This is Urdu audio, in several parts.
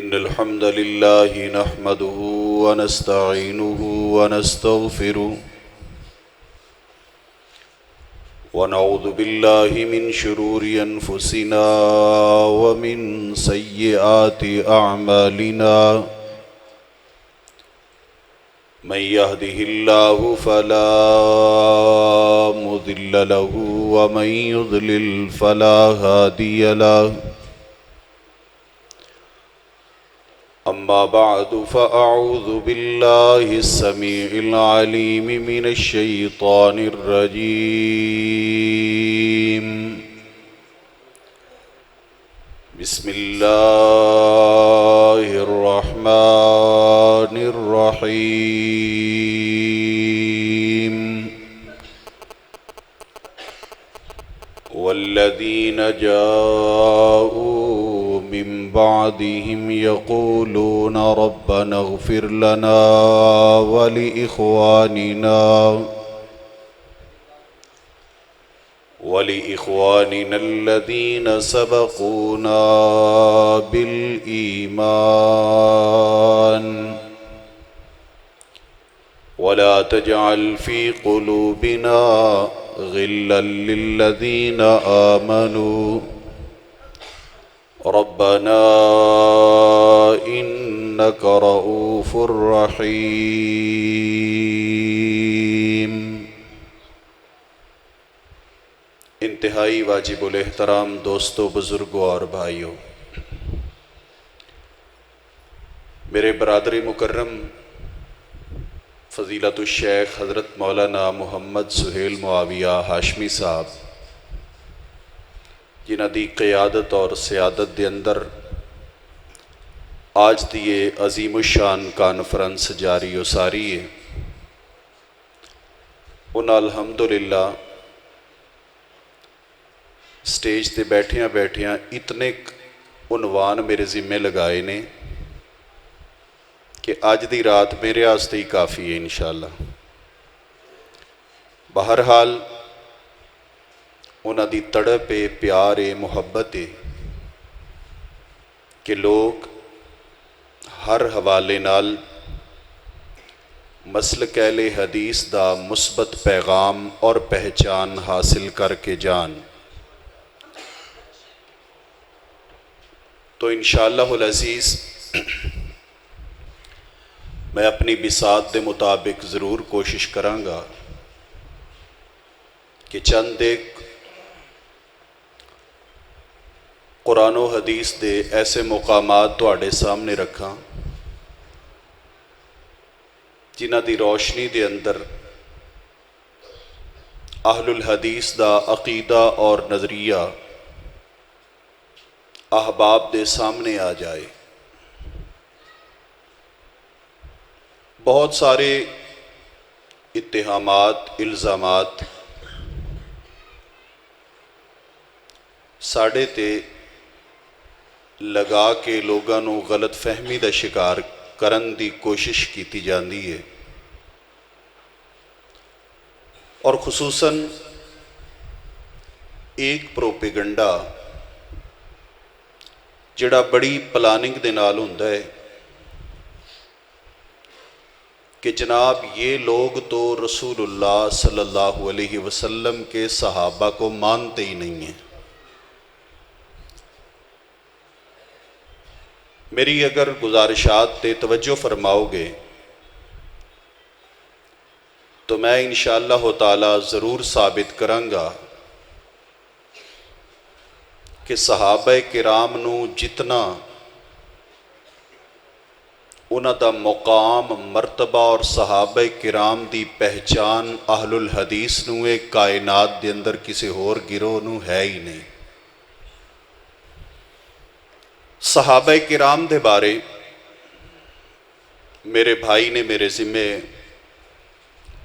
إن الحمد لله نحمده ونستعينه ونستغفره ونعوذ بالله من شرور أنفسنا ومن سيئات أعمالنا من يهده الله فلا مضل له ومن يضلل فلا هادي له أما بعد فأعوذ بالله السميع العليم من الشيطان الرجيم بسم الله الرحمن الرحيم والذين جاءوا من بعدهم يقولون ربنا اغفر لنا ولإخواننا الذين سبقونا بالإيمان ولا تجعل في قلوبنا غلا للذين آمنوا ربنا إنك رؤوف رحيم۔ انتہائی واجب الاحترام دوستوں، بزرگوں اور بھائیوں، میرے برادر مکرم فضیلت الشیخ حضرت مولانا محمد سہیل معاویہ ہاشمی صاحب، جنہ دی قیادت اور سیادت دے اندر آج دی یہ عظیم الشان کانفرنس جاری و ساری ہے، انہاں الحمدللہ سٹیج تے بیٹھیاں اتنے عنوان میرے ذمے لگائے نے کہ اج دی رات میرے واسطے ہی کافی ہے انشاءاللہ۔ بہرحال انہاں دی تڑپ ہے، پیار ہے، محبت ہے کہ لوگ ہر حوالے نال مسلک اہل حدیث دا مثبت پیغام اور پہچان حاصل کر کے جان۔ تو انشاءاللہ العزیز میں اپنی بساط دے مطابق ضرور کوشش کراں گا کہ چند ایک قرآن و حدیث دے ایسے مقامات تواڈے سامنے رکھاں جنہ دی روشنی دے اندر اہل الحدیث دا عقیدہ اور نظریہ احباب دے سامنے آ جائے۔ بہت سارے اتہامات، الزامات ساڑے تے لگا کے لوگاں نو غلط فہمی دا شکار کرن دی کوشش کیتی جاندی ہے، اور خصوصاً ایک پروپیگنڈا جڑا بڑی پلاننگ دے نال ہوندا ہے کہ جناب یہ لوگ تو رسول اللہ صلی اللہ علیہ وسلم کے صحابہ کو مانتے ہی نہیں ہیں۔ میری اگر گزارشات تے توجہ فرماؤ گے تو میں انشاءاللہ تعالی ضرور ثابت کراں گا کہ صحابہ کرام نو جتنا انہاں دا مقام، مرتبہ اور صحابہ کرام دی پہچان اہل الحدیث نو ایک کائنات دے اندر کسی اور گروہ نو ہے ہی نہیں۔ صحابہ کرام دے بارے میرے بھائی نے میرے ذمے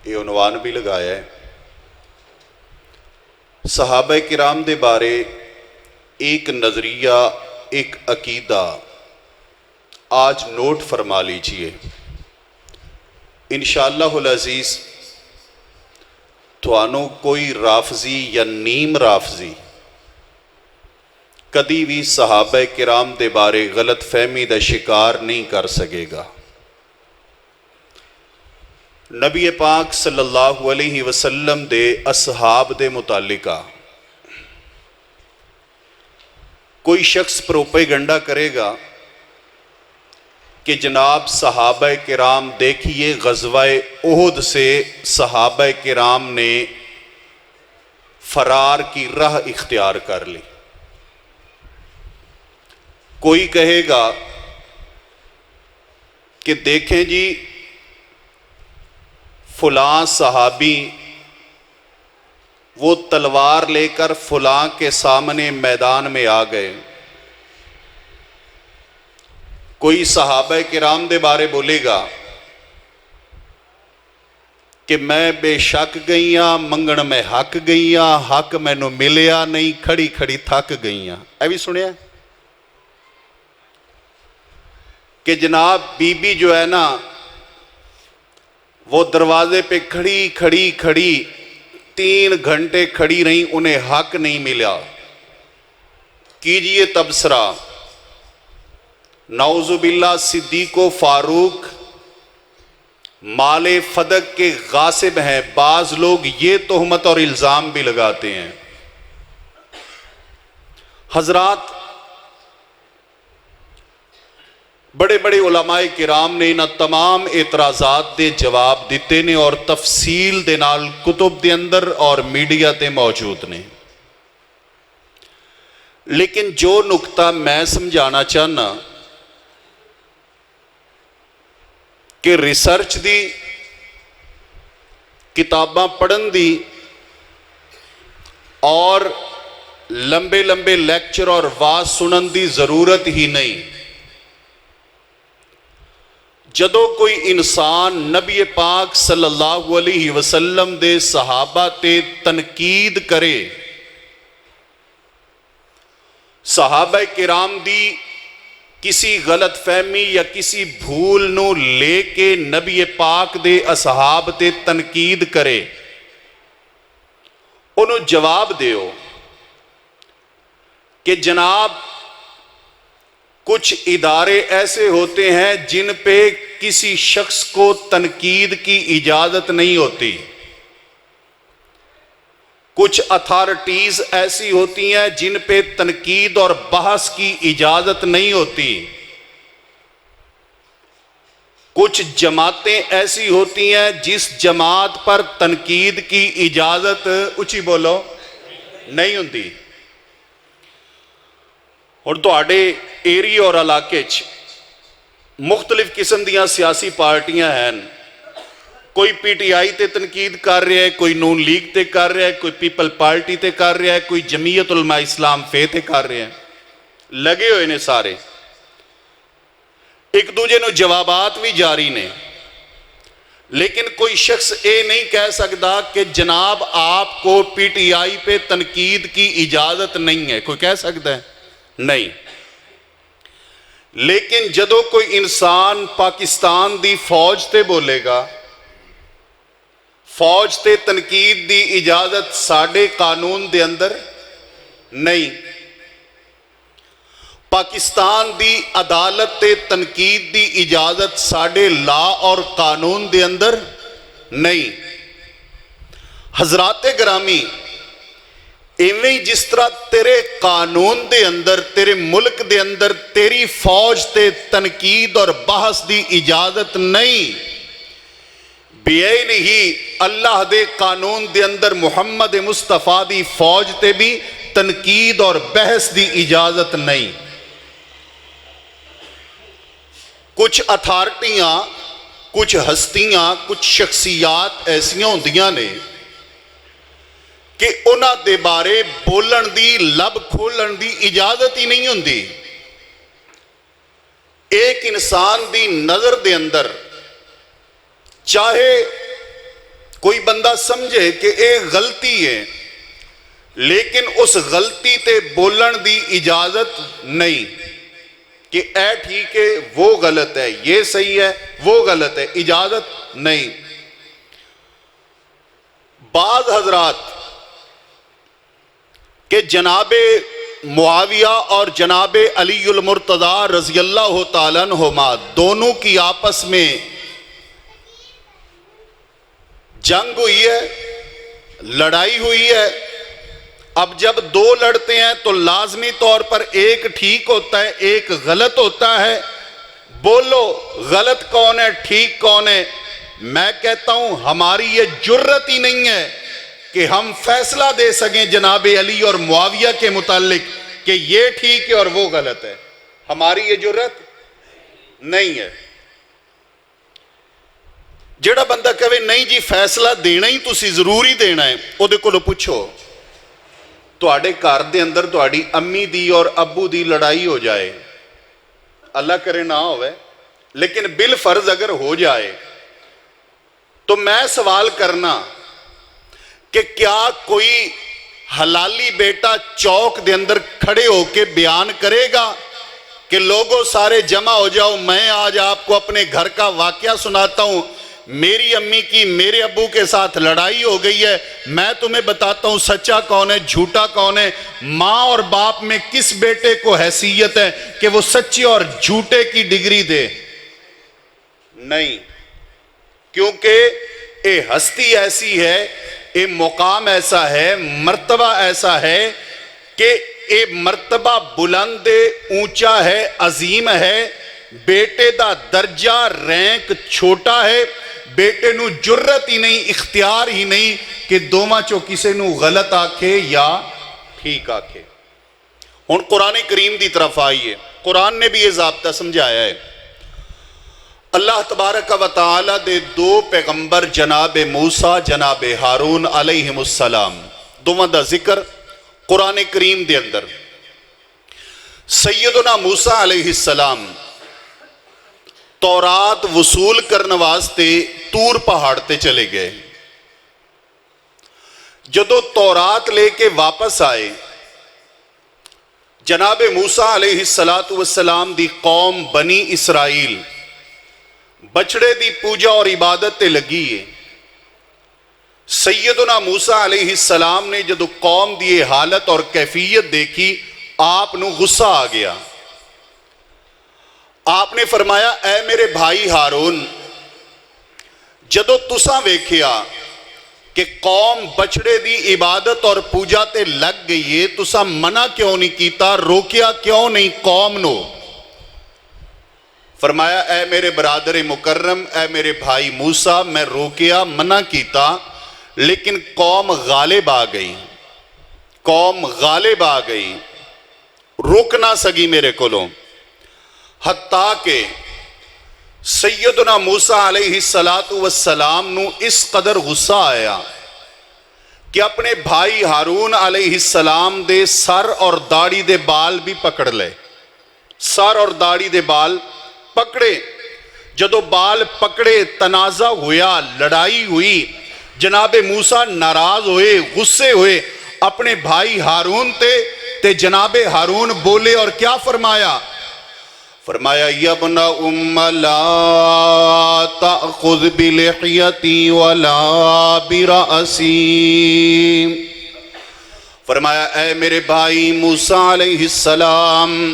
یہ عنوان بھی لگایا ہے۔ صحابہ کرام دے بارے ایک نظریہ، ایک عقیدہ آج نوٹ فرما لیجئے۔ انشاءاللہ العزیز تھانوں کوئی رافضی یا نیم رافضی کدی بھی صحابہ کرام دے بارے غلط فہمی دا شکار نہیں کر سکے گا۔ نبی پاک صلی اللہ علیہ وسلم دے اصحاب دے متعلقہ کوئی شخص پروپیگنڈا کرے گا کہ جناب صحابہ کرام دیکھیے غزوہ احد سے صحابہ کرام نے فرار کی راہ اختیار کر لی۔ کوئی کہے گا کہ دیکھیں جی فلاں صحابی وہ تلوار لے کر فلاں کے سامنے میدان میں آ گئے۔ کوئی صحابہ کرام دے بارے بولے گا کہ میں بے شک گئیاں منگن میں حق گئیاں، حق مینوں ملیا نہیں، کھڑی کھڑی تھک گئیاں۔ اے بھی سنیا کہ جناب بی بی جو ہے نا وہ دروازے پہ کھڑی 3 گھنٹے کھڑی رہی، انہیں حق نہیں ملا۔ کیجئے تبصرہ، نعوذ باللہ صدیق و فاروق مال فدق کے غاصب ہیں۔ بعض لوگ یہ تہمت اور الزام بھی لگاتے ہیں۔ حضرات بڑے بڑے علماء کرام نے انہاں تمام اعتراضات دے جواب دیتے نے اور تفصیل دے نال کتب دے اندر اور میڈیا تے موجود نے۔ لیکن جو نقطہ میں سمجھانا چاہنا کہ ریسرچ دی کتاباں پڑھن دی اور لمبے لمبے لیکچر اور واز سنن دی ضرورت ہی نہیں۔ جدو کوئی انسان نبی پاک صلی اللہ علیہ وسلم دے صحابہ تے تنقید کرے، صحابہ کرام دی کسی غلط فہمی یا کسی بھول نو لے کے نبی پاک دے اصحاب تے تنقید کرے، انہوں جواب دیو کہ جناب کچھ ادارے ایسے ہوتے ہیں جن پہ کسی شخص کو تنقید کی اجازت نہیں ہوتی، کچھ اتھارٹیز ایسی ہوتی ہیں جن پہ تنقید اور بحث کی اجازت نہیں ہوتی، کچھ جماعتیں ایسی ہوتی ہیں جس جماعت پر تنقید کی اجازت اچھی بولو نہیں ہوتی۔ اور تواڈے ایریا اور علاقے مختلف قسم دیاں سیاسی پارٹیاں ہیں، کوئی پی ٹی آئی تے تنقید کر رہا ہے، کوئی نون لیگ تے کر رہا ہے، کوئی پیپل پارٹی تے کر رہا ہے، کوئی جمعیت علماء اسلام فے تے کر رہے ہیں، لگے ہوئے نے سارے، ایک دوجے نو جوابات بھی جاری نے۔ لیکن کوئی شخص اے نہیں کہہ سکتا کہ جناب آپ کو پی ٹی آئی پہ تنقید کی اجازت نہیں ہے، کوئی کہہ سکتا ہے؟ نہیں۔ لیکن جدو کوئی انسان پاکستان دی فوج تے بولے گا، فوج تے تنقید دی اجازت ساڈے قانون دے اندر نہیں، پاکستان دی عدالت تے تنقید دی اجازت ساڈے لا اور قانون دے اندر نہیں۔ حضرات گرامی، ایویں جس طرح تیرے قانون دے اندر، تیرے ملک دے اندر تیری فوج تے تنقید اور بحث دی اجازت نہیں، بیائی ہی اللہ دے قانون دے اندر محمد مصطفیٰ دی فوج تے بھی تنقید اور بحث دی اجازت نہیں۔ کچھ اتھارٹیاں، کچھ ہستیاں، کچھ شخصیات ایسیاں ہوندیاں نے کہ انہاں دے بارے بولن دی، لب کھولن دی اجازت ہی نہیں ہوندی۔ ایک انسان دی نظر دے اندر چاہے کوئی بندہ سمجھے کہ ایک غلطی ہے، لیکن اس غلطی تے بولن دی اجازت نہیں کہ اے ٹھیک ہے وہ غلط ہے، یہ صحیح ہے وہ غلط ہے، اجازت نہیں۔ بعض حضرات کہ جناب معاویہ اور جناب علی المرتضیٰ رضی اللہ تعالیٰ عنہما دونوں کی آپس میں جنگ ہوئی ہے، لڑائی ہوئی ہے۔ اب جب دو لڑتے ہیں تو لازمی طور پر ایک ٹھیک ہوتا ہے، ایک غلط ہوتا ہے۔ بولو غلط کون ہے، ٹھیک کون ہے؟ میں کہتا ہوں ہماری یہ جرت ہی نہیں ہے کہ ہم فیصلہ دے سکیں جناب علی اور معاویہ کے متعلق کہ یہ ٹھیک ہے اور وہ غلط ہے۔ ہماری یہ جرت نہیں ہے۔ جڑا بندہ کہے نہیں جی فیصلہ دینا ہی تسی ضروری دینا ہے، او دے کولوں پوچھو تواڈے گھر دے اندر تواڈی امی دی اور ابو دی لڑائی ہو جائے، اللہ کرے نہ ہوئے، لیکن بالفرض اگر ہو جائے تو میں سوال کرنا کہ کیا کوئی حلالی بیٹا چوک دے اندر کھڑے ہو کے بیان کرے گا کہ لوگوں سارے جمع ہو جاؤ، میں آج آپ کو اپنے گھر کا واقعہ سناتا ہوں، میری امی کی میرے ابو کے ساتھ لڑائی ہو گئی ہے، میں تمہیں بتاتا ہوں سچا کون ہے جھوٹا کون ہے، ماں اور باپ میں کس بیٹے کو حیثیت ہے کہ وہ سچے اور جھوٹے کی ڈگری دے؟ نہیں، کیونکہ یہ ہستی ایسی ہے، یہ مقام ایسا ہے، مرتبہ ایسا ہے کہ یہ مرتبہ بلند اونچا ہے، عظیم ہے۔ بیٹے دا درجہ رینک چھوٹا ہے، بیٹے نو جرت ہی نہیں، اختیار ہی نہیں کہ دوواں چوں کسے نو غلط آکھے یا ٹھیک آکھے۔ ہن قرآن کریم دی طرف آئیے، قرآن نے بھی یہ ضابطہ سمجھایا ہے۔ اللہ تبارک و تعالی دے دو پیغمبر جناب موسیٰ جناب ہارون علیہم السلام دوواں دا ذکر قرآن کریم دے اندر۔ سیدنا موسیٰ علیہ السلام تورات وصول کرنے واسطے تور پہاڑ تے چلے گئے۔ جدو تورات لے کے واپس آئے، جناب موسیٰ علیہ السلام دی قوم بنی اسرائیل بچڑے دی پوجا اور عبادت تے لگی ہے۔ سیدنا موسیٰ علیہ السلام نے جدو قوم دی حالت اور کیفیت دیکھی، آپ نو غصہ آ گیا۔ آپ نے فرمایا اے میرے بھائی ہارون، جدو تساں ویکھیا کہ قوم بچڑے دی عبادت اور پوجا تے لگ گئی ہے، تساں منع کیوں نہیں کیتا، روکیا کیوں نہیں قوم نو؟ فرمایا اے میرے برادر مکرم، اے میرے بھائی موسیٰ، میں روکیا منع کیتا لیکن قوم غالب آ گئی، قوم غالب آ گئی، روک نہ سکی میرے کولوں۔ حتیٰ کہ سیدنا موسیٰ علیہ السلام نو اس قدر غصہ آیا کہ اپنے بھائی ہارون علیہ السلام دے سر اور داڑھی دے بال بھی پکڑ لے، سر اور داڑھی دے بال پکڑے۔ جدو بال پکڑے، تنازع ہویا، لڑائی ہوئی، جناب موسیٰ ناراض ہوئے، غصے ہوئے اپنے بھائی ہارون تے جناب ہارون بولے اور کیا فرمایا؟ فرمایا یبن ام لا تأخذ بلحیتی ولا برأسی، فرمایا اے میرے بھائی موسیٰ علیہ السلام،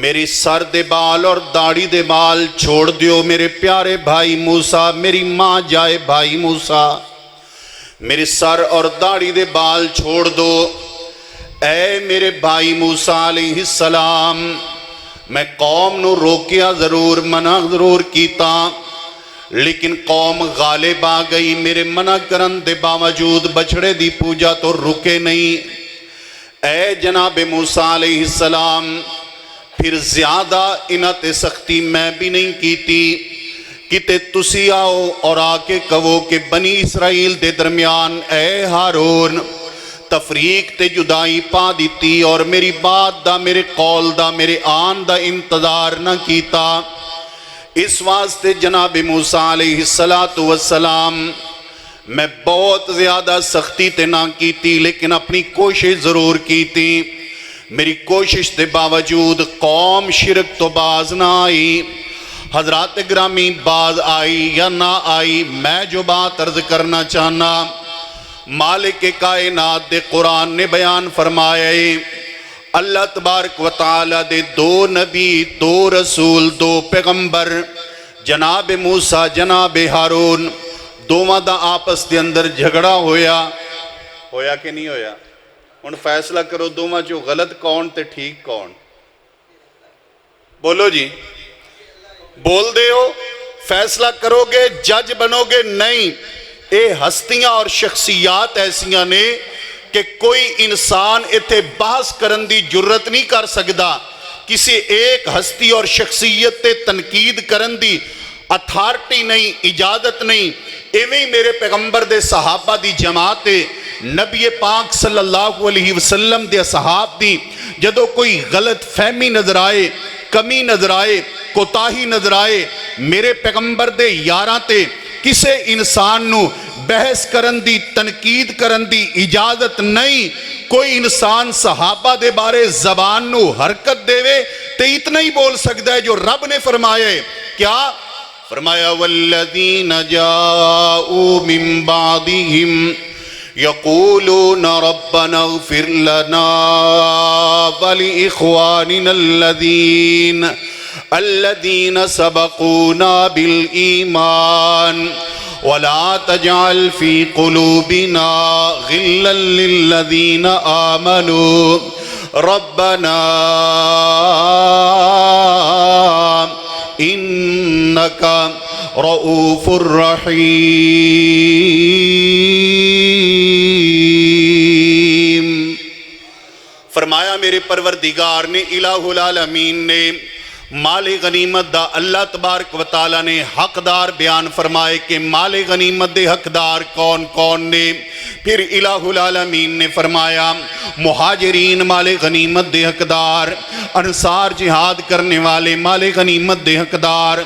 میری سر دے بال اور داڑھی دے بال چھوڑ دیو میرے پیارے بھائی موسیٰ، میری ماں جائے بھائی موسیٰ، میرے سر اور داڑھی دے بال چھوڑ دو۔ اے میرے بھائی موسیٰ علیہ السلام، میں قوم نو روکیا ضرور، منع ضرور کیتا، لیکن قوم غالب آ گئی، میرے منع کرن دے باوجود بچڑے دی پوجا تو رکے نہیں۔ اے جناب موسیٰ علیہ السلام، پھر زیادہ انہاں سختی میں بھی نہیں کیتی، کتے تسی آؤ اور آ کے کہو کہ بنی اسرائیل دے درمیان اے ہارون تفریق تے جدائی پا دیتی اور میری بات دا، میرے قول دا، میرے آن دا انتظار نہ کیتا۔ اس واسطے جناب موسیٰ علیہ السلام میں بہت زیادہ سختی تے نہ کیتی، لیکن اپنی کوشش ضرور کیتی۔ میری کوشش دے باوجود قوم شرک تو باز نہ آئی۔ حضرات گرامی، باز آئی یا نہ آئی، میں جو بات عرض کرنا چاہنا، مالک کائنات دے قرآن نے بیان فرمایا ہے اللہ تبارک و تعالی دے دو نبی، دو رسول، دو پیغمبر، جناب موسیٰ جناب ہارون، دوواں دا آپس دے اندر جھگڑا ہویا کہ نہیں ہویا؟ ان فیصلہ کرو دوواں جو غلط کون تے ٹھیک کون؟ بولو جی، بول دے ہو؟ فیصلہ کرو گے، جج بنو گے؟ نہیں، اے ہستیاں اور شخصیات ایسیاں نے کہ کوئی انسان اتھے بحث کرن دی جرت نہیں کر سکدا، کسی ایک ہستی اور شخصیت تے تنقید کرن دی اتھارٹی نہیں، اجازت نہیں۔ ایویں میرے پیغمبر دے صحابہ دی جماعت نبی پاک صلی اللہ علیہ وسلم دے صحاب دی جدو کوئی غلط فہمی نظر آئے، کمی نظر آئے، کوتاہی نظر آئے، میرے پیغمبر دے یاراں تے کسے انسان نو بحث کرن دی، تنقید کرن دی اجازت نہیں۔ کوئی انسان صحابہ دے بارے زبان نو حرکت دے وے تے اتنا ہی بول سکتا ہے جو رب نے فرمایا ہے۔ کیا فرمایا؟ والذین جاؤوا من بعدہم یقولون ربنا اغفر لنا ولإخواننا الذین سبقونا بالایمان ولا تجعل في قلوبنا غلا للذین آمنوا ربنا انکا رؤوف الرحیم۔ فرمایا میرے پروردگار نے، الہ العالمین نے مال غنیمت دا اللہ تبارک و تعالیٰ نے حقدار بیان فرمائے کہ مال غنیمت دے حقدار کون کون نے۔ پھر الہ العالمین نے فرمایا مہاجرین مال غنیمت دے حقدار، انصار جہاد کرنے والے مال غنیمت دے حقدار،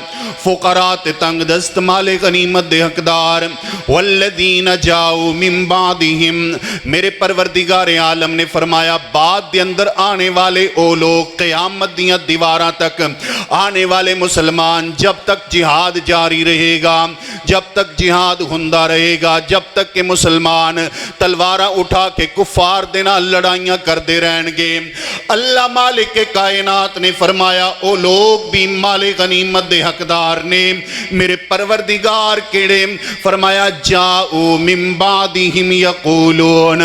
فقراء تنگ دست مال غنیمت دے حقدار، والذین جاؤ من بعدہم، میرے پروردگار عالم نے فرمایا بعد دے اندر آنے والے او لوگ، قیامت دیاں دیواراں تک آنے والے مسلمان، جب تک جہاد جاری رہے گا، جب تک جہاد ہندا رہے گا، جب تک کہ مسلمان تلوارہ اٹھا کے کفار دینا لڑائیاں کر دے رہن گے، اللہ مالک کائنات نے فرمایا او لوگ بھی مال غنیمت دے حقدار نے۔ میرے پروردگار کیڑے؟ فرمایا جاؤ من بعدہم یقولون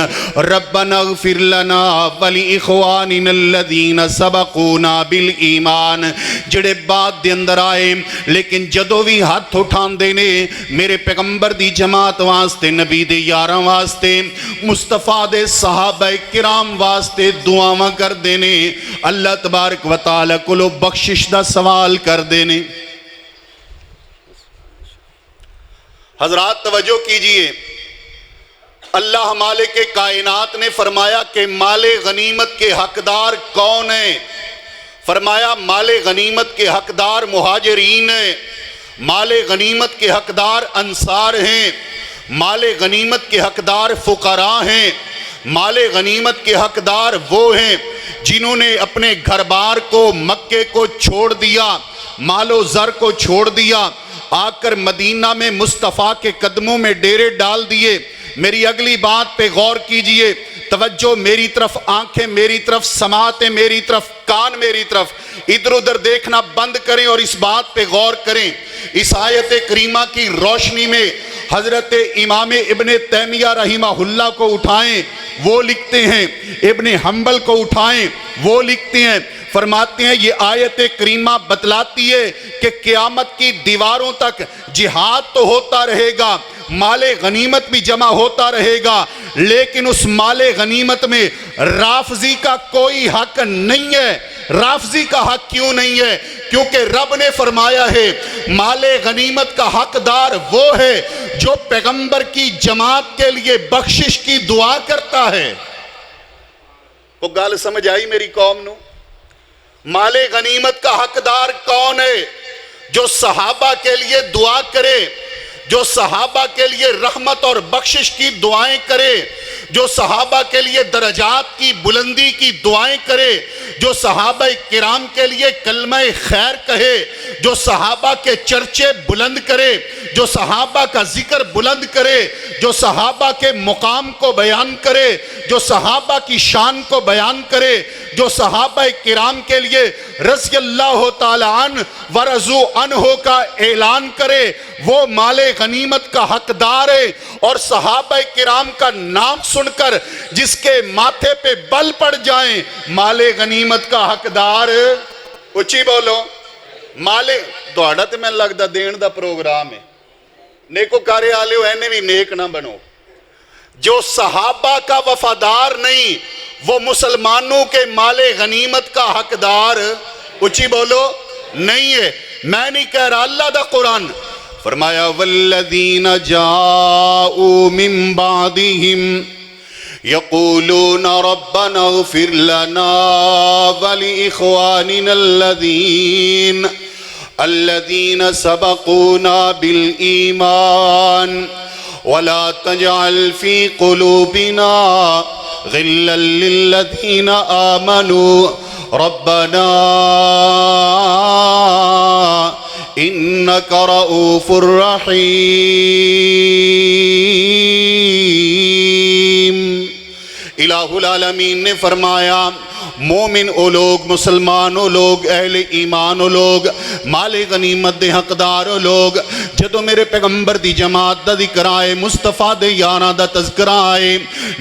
ربنا اغفر لنا ولإخواننا الذین سبقونا بالایمان، جڑے بعد دے اندر آئے لیکن جدو بھی ہاتھ اٹھان دینے میرے پیغمبر دی جماعت واسطے، نبی دے یاراں واسطے، مصطفیٰ دے صحابہ کرام واسطے دعاواں کر دینے، اللہ تبارک و تعالیٰ کو لو بخشش دا سوال کر دینے۔ حضرات توجہ کیجئے، اللہ مالک کائنات نے فرمایا کہ مال غنیمت کے حقدار کون ہیں؟ فرمایا مال غنیمت کے حقدار مہاجرین ہیں، مال غنیمت کے حقدار انصار ہیں، مال غنیمت کے حقدار فقراء ہیں، مال غنیمت کے حقدار وہ ہیں جنہوں نے اپنے گھر بار کو، مکے کو چھوڑ دیا، مال و زر کو چھوڑ دیا، آ کر مدینہ میں مصطفیٰ کے قدموں میں ڈیرے ڈال دیے۔ میری اگلی بات پہ غور کیجئے، توجہ میری طرف، آنکھیں میری طرف، سماعتیں میری طرف، کان میری طرف، ادھر ادھر دیکھنا بند کریں اور اس بات پہ غور کریں۔ اس آیت کریمہ کی روشنی میں حضرت امام ابن تیمیہ رحمہ اللہ کو اٹھائیں، وہ لکھتے ہیں، ابن حنبل کو اٹھائیں، وہ لکھتے ہیں، فرماتے ہیں یہ آیت کریمہ بتلاتی ہے کہ قیامت کی دیواروں تک جہاد تو ہوتا رہے گا، مال غنیمت بھی جمع ہوتا رہے گا، لیکن اس مال غنیمت میں رافضی کا کوئی حق نہیں ہے۔ رافضی کا حق کیوں نہیں ہے؟ کیونکہ رب نے فرمایا ہے مال غنیمت کا حقدار وہ ہے جو پیغمبر کی جماعت کے لیے بخشش کی دعا کرتا ہے۔ وہ گال سمجھ آئی میری قوم نو؟ مال غنیمت کا حقدار کون ہے؟ جو صحابہ کے لیے دعا کرے، جو صحابہ کے لیے رحمت اور بخشش کی دعائیں کرے، جو صحابہ کے لیے درجات کی بلندی کی دعائیں کرے، جو صحابہ کرام کے لیے کلمہ خیر کہے، جو صحابہ کے چرچے بلند کرے، جو صحابہ کا ذکر بلند کرے، جو صحابہ کے مقام کو بیان کرے، جو صحابہ کی شان کو بیان کرے، جو صحابہ کرام کے لیے رضی اللہ تعالی عنہ ورضوا عنہ کا اعلان کرے، وہ مال غنیمت کا حقدار ہے۔ اور صحابہ کرام کا نام سن کر جس کے ماتھے پہ بل پڑ جائیں، مال غنیمت کا حقدار۔ اچھی بولو، مال دوڑا تے میں لگدا دین دا پروگرام ہے، نیکو کارے آلے ہو اینے بھی نیک نہ بنو۔ جو صحابہ کا وفادار نہیں وہ مسلمانوں کے مال غنیمت کا حقدار اچھی بولو نہیں ہے۔ میں نہیں کہہ رہا، اللہ دا قرآن فرمایا والذین جاؤوا من بعدہم یقولون ربنا اغفر لنا ولإخواننا الذین سبقونا بالایمان ولا تجعل في قلوبنا غلا للذين آمنوا ربنا إنك رؤوف رحيم۔ الہ العالمین نے فرمایا مومن او لوگ، مسلمان او لوگ، اہل ایمان او لوگ، مال غنیمت دے حقدار او لوگ، جدو میرے پیغمبر دی جماعت دا ذکر آئے، مصطفیٰ دے یاراں دا تذکرہ آئے،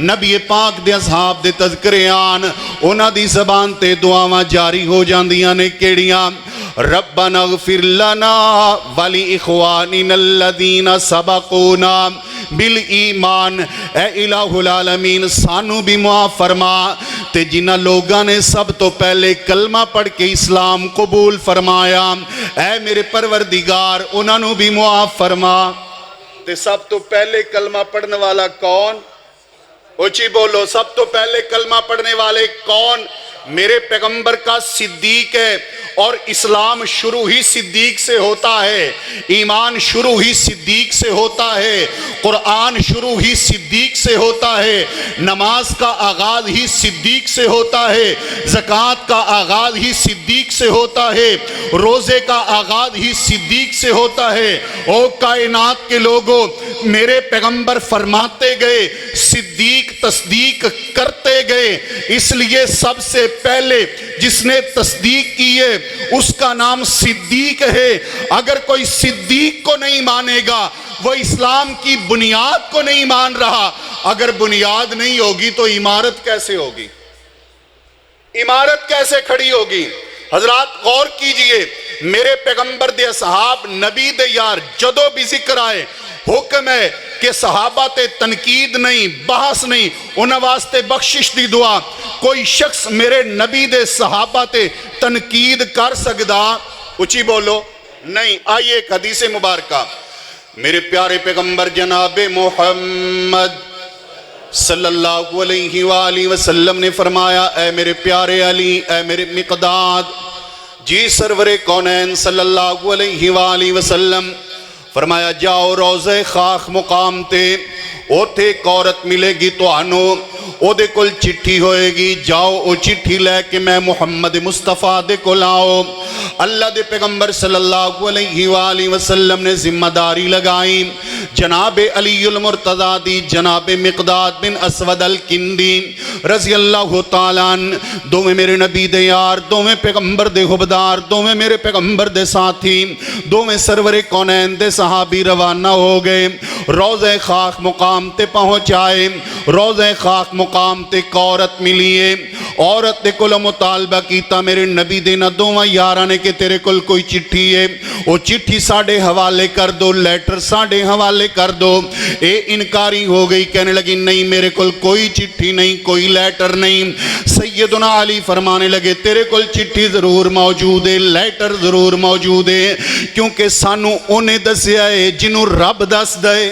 نبی پاک دے اصحاب دے تذکرے آن، انہاں دی زبان تے دعاواں جاری ہو جاندیاں نے کیڑیاں؟ ربنا اغفر لنا ولإخواننا الذین سبقونا بالایمان، اے الہ العالمین سانو بھی معاف فرما تے جنہ لوگاں نے سب تو پہلے کلمہ پڑھ کے اسلام قبول فرمایا، اے میرے پروردگار انہاں نو بھی معاف فرما۔ تے سب تو پہلے کلمہ پڑھنے والا کون؟ اچھی بولو، سب تو پہلے کلمہ پڑھنے والے کون؟ میرے پیغمبر کا صدیق ہے، اور اسلام شروع ہی صدیق سے ہوتا ہے، ایمان شروع ہی صدیق سے ہوتا ہے، قرآن شروع ہی صدیق سے ہوتا ہے، نماز کا آغاز ہی صدیق سے ہوتا ہے، زکوٰۃ کا آغاز ہی صدیق سے ہوتا ہے، روزے کا آغاز ہی صدیق سے ہوتا ہے۔ او کائنات کے لوگوں، میرے پیغمبر فرماتے گئے، صدیق تصدیق کرتے گئے، اس لیے سب سے پہلے جس نے تصدیق کی ہے اس کا نام صدیق ہے۔ اگر کوئی صدیق کو نہیں مانے گا وہ اسلام کی بنیاد کو نہیں مان رہا۔ اگر بنیاد نہیں ہوگی تو عمارت کیسے ہوگی؟ عمارت کیسے کھڑی ہوگی؟ حضرات غور کیجئے، میرے پیغمبر دے اصحاب نبی دے یار جدو بھی ذکر آئے، حکم ہے کہ صحابہ تے تنقید نہیں، بحث نہیں، انہاں واسطے بخشش دی دعا۔ کوئی شخص میرے نبی دے صحابہ تے تنقید کر سکدا؟ اچھی بولو نہیں۔ آئیے ایک حدیث مبارکہ، میرے پیارے پیغمبر جناب محمد صلی اللہ علیہ وآلہ وسلم نے فرمایا، اے میرے پیارے علی، اے میرے مقداد جی سرور کونین صلی اللہ علیہ وآلہ وسلم، فرمایا جاؤ روضہ خاک مقام تے، اوتھے ایک عورت ملے گی تو آنو، او دے کل چٹھی ہوئے گی، جاؤ او چٹھی لے کے میں محمد مصطفیٰ دے کو لاؤ۔ اللہ دے پیغمبر صلی اللہ علیہ وآلہ وسلم نے ذمہ داری لگائی، جناب علی المرتضیٰ دی، جناب مقداد بن اسود الکندی رضی اللہ تعالیٰ عنہ، دوویں میرے نبی دے یار، دوویں پیغمبر دے حبدار، دوویں میرے پیغمبر دے ساتھی، دوویں سرور کونین دے صحابی روانہ ہو گئے، روضہ خاک مقام تے پہنچائے۔ روضہ خاک مقام تے ایک عورت ملیے، عورت دے کل مطالبہ کیتا، میرے نبی دینا دوواں یاراں نے کہ تیرے کل کوئی چٹھی ہے، وہ چٹھی ساڑھے حوالے کر دو، لیٹر ساڑھے حوالے کر دو۔ اے انکاری ہو گئی، کہنے لگی نہیں میرے کل کوئی چٹھی نہیں، کوئی لیٹر نہیں۔ سیدنا علی فرمانے لگے تیرے کل چٹھی ضرور موجود ہے، لیٹر ضرور موجود ہے، کیونکہ سانو انہیں دسیا ہے جنہوں رب دس دے۔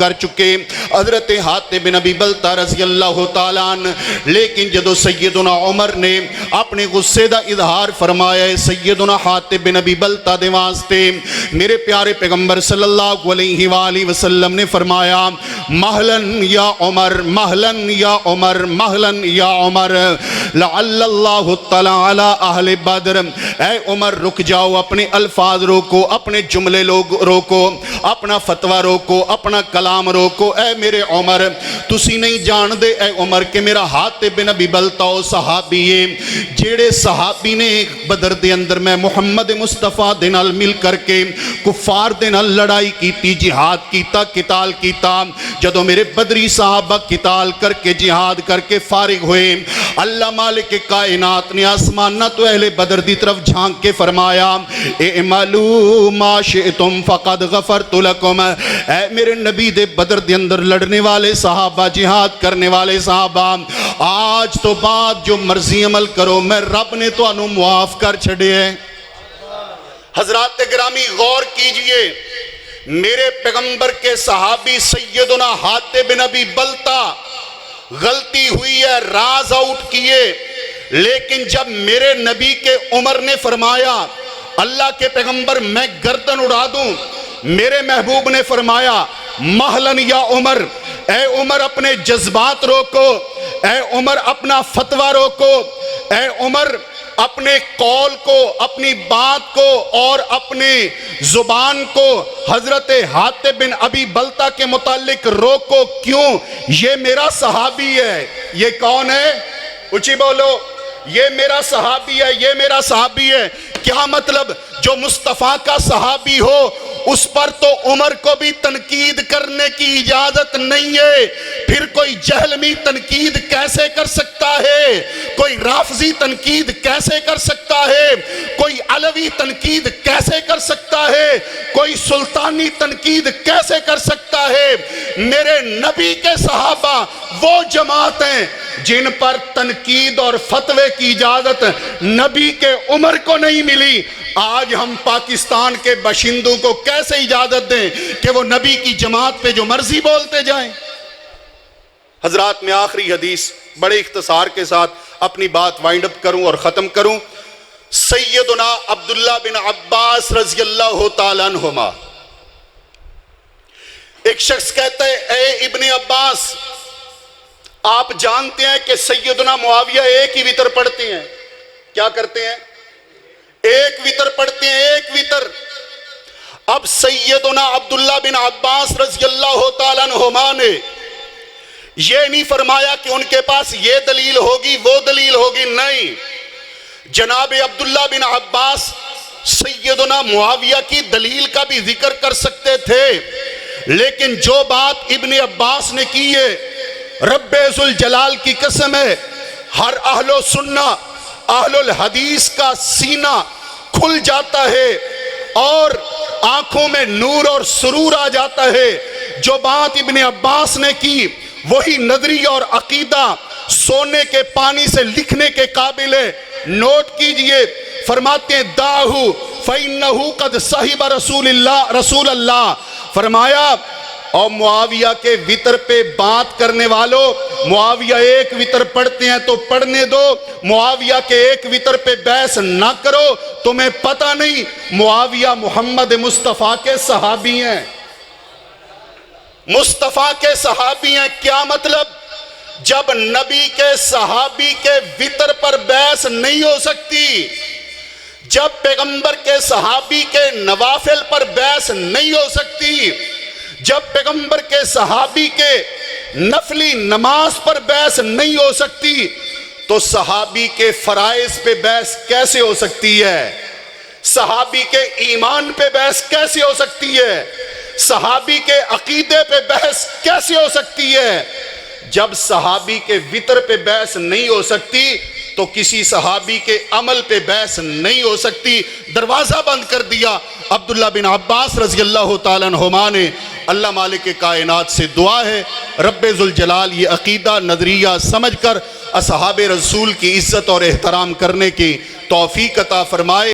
کر چکے حضرت حاتب بن ابی بلتہ رضی اللہ تعالیٰ عنہ، لیکن جدو سیدنا عمر نے اپنے غصے دا اظہار فرمایا ہے سیدنا حاتب بن ابی بلتہ دے واسطے میرے پیارے پیغمبر صلی اللہ علیہ وآلہ وسلم نے فرمایا مہلن یا عمر، مہلن یا عمر، مہلن یا عمر لعل اللہ اطلع علی اہل بدر، اے عمر رک جاؤ، اپنے الفاظ روکو، اپنے جملے روکو، اپنا فتوہ روکو، اپنا کلام روکو، اے میرے عمر تسی نہیں جان دے اے عمر کہ میرا حاتب بن ابی بلتہ او صحابی ہے جیڑے صحابی نے بدر دے اندر میں محمد مصطفیٰ دے نال مل کر کے کفار دے نال لڑائی کیتی، جہاد کیتا، قتال کیتا۔ جدو میرے بدری صحابہ قتال کر کے جہاد کر کے فارغ ہوئے، اللہ مالک کائنات نے آسمان نہ تو اہل بدر دی طرف جھانک کے فرمایا اعملوا ما شئتم فقد غفرت لکم، اے میرے نبی دے بدر دے اندر لڑنے والے صحابہ، جہاد کرنے والے صحابہ، آج تو بعد جو مرضی عمل کرو میں رب نے تو انہوں معاف کر چھڑے ہیں۔ حضرات گرامی غور کیجئے، میرے پیغمبر کے صحابی سیدنا حاتب بن ابی بلتہ غلطی ہوئی ہے، راز آؤٹ کیے، لیکن جب میرے نبی کے عمر نے فرمایا اللہ کے پیغمبر میں گردن اڑا دوں، میرے محبوب نے فرمایا مہلن یا عمر، اے عمر اپنے جذبات روکو، اے عمر اپنا فتوہ روکو، اے عمر اپنے قول کو، اپنی بات کو اور اپنے زبان کو حضرت حاتب بن ابی بلتہ کے متعلق روکو۔ کیوں؟ یہ میرا صحابی ہے۔ یہ کون ہے؟ اچھی بولو، یہ میرا صحابی ہے، یہ میرا صحابی ہے۔ کیا مطلب؟ جو مصطفیٰ کا صحابی ہو اس پر تو عمر کو بھی تنقید کرنے کی اجازت نہیں ہے، پھر کوئی جہلمی تنقید کیسے کر سکتا ہے؟ کوئی رافضی تنقید کیسے کر سکتا ہے؟ کوئی علوی تنقید کیسے کر سکتا ہے؟ کوئی سلطانی تنقید کیسے کر سکتا ہے؟ میرے نبی کے صحابہ وہ جماعت ہیں جن پر تنقید اور فتوے کی اجازت نبی کے عمر کو نہیں ملی۔ آج ہم پاکستان کے باشندوں کو کیسے اجازت دیں کہ وہ نبی کی جماعت پہ جو مرضی بولتے جائیں؟ حضرات میں آخری حدیث بڑے اختصار کے ساتھ اپنی بات وائنڈ اپ کروں اور ختم کروں۔ سیدنا عبداللہ بن عباس رضی اللہ تعالیٰ عنہما، ایک شخص کہتا ہے اے ابن عباس، آپ جانتے ہیں کہ سیدنا معاویہ ایک ہی وتر پڑھتے ہیں۔ کیا کرتے ہیں؟ ایک وتر پڑھتے ہیں، ایک وتر۔ اب سیدنا عبداللہ بن عباس رضی اللہ تعالیٰ عنہما نے یہ نہیں فرمایا کہ ان کے پاس یہ دلیل ہوگی وہ دلیل ہوگی، نہیں۔ جناب عبداللہ بن عباس سیدنا معاویہ کی دلیل کا بھی ذکر کر سکتے تھے، لیکن جو بات ابن عباس نے کی ہے رب ذوالجلال کی قسم ہے، ہر اہل و سنہ اہل الحدیث کا سینہ کھل جاتا ہے اور آنکھوں میں نور اور سرور آ جاتا ہے۔ جو بات ابن عباس نے کی وہی نظریہ اور عقیدہ سونے کے پانی سے لکھنے کے قابل ہے۔ نوٹ کیجئے، فرماتے ہیں داہو فَإِنَّهُ قَدْ صَحِبَ رسول اللہ، فرمایا اور معاویہ کے وتر پہ بات کرنے والوں، معاویہ ایک وتر پڑھتے ہیں تو پڑھنے دو، معاویہ کے ایک وتر پہ بحث نہ کرو۔ تمہیں پتہ نہیں معاویہ محمد مصطفیٰ کے صحابی ہیں، مصطفیٰ کے صحابی ہیں۔ کیا مطلب؟ جب نبی کے صحابی کے وتر پر بحث نہیں ہو سکتی، جب پیغمبر کے صحابی کے نوافل پر بحث نہیں ہو سکتی، جب پیغمبر کے صحابی کے نفلی نماز پر بحث نہیں ہو سکتی، تو صحابی کے فرائض پہ بحث کیسے ہو سکتی ہے؟ صحابی کے ایمان پہ بحث کیسے ہو سکتی ہے؟ صحابی کے عقیدے پہ بحث کیسے ہو سکتی ہے؟ جب صحابی کے وتر پہ بحث نہیں ہو سکتی تو کسی صحابی کے عمل پہ بحث نہیں ہو سکتی۔ دروازہ بند کر دیا۔ عبداللہ بن عباس رضی اللہ تعالیٰ عنہما نے اللہ مالک کائنات سے دعا ہے رب ذوالجلال یہ عقیدہ نظریہ سمجھ کر اصحاب رسول کی عزت اور احترام کرنے کی توفیق عطا فرمائے۔